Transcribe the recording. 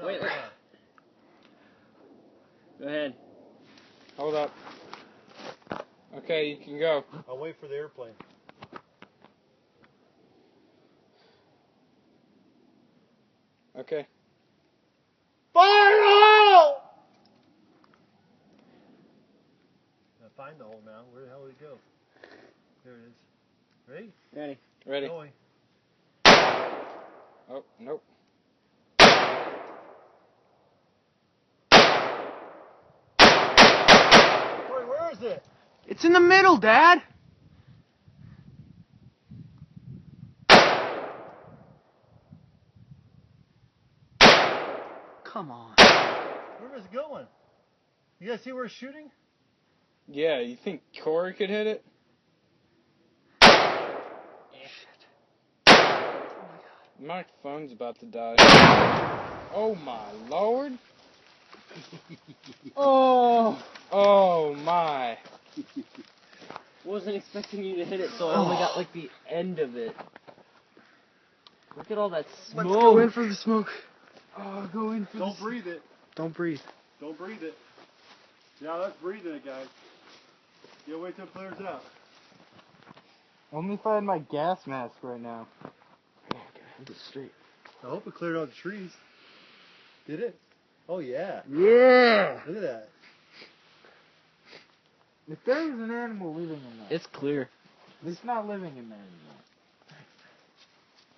Wait. Go ahead. Hold up. Okay, you can go. I'll wait for the airplane. Okay. Fire hole! Now find the hole now. Where the hell did it go? There it is. Ready? Ready. Going. Oh, nope. Where is it? It's in the middle, Dad. Come on. Where is it going? You guys see where it's shooting? Yeah, you think Corey could hit it? Shit. Oh my God. My phone's about to die. Oh my lord. Oh my. Wasn't expecting you to hit it, so I only got like the end of it. Look at all that smoke. Let's go in for the smoke. Oh, go in for Don't breathe it. Don't breathe. Don't breathe it. Yeah, that's breathing it, guys. You wait till it clears out. Only if I had my gas mask right now. Hold it straight. I hope it cleared out the trees. Did it? Oh, yeah. Yeah! Look at that. If there was an animal living in there, It's clear. it's not living in there anymore.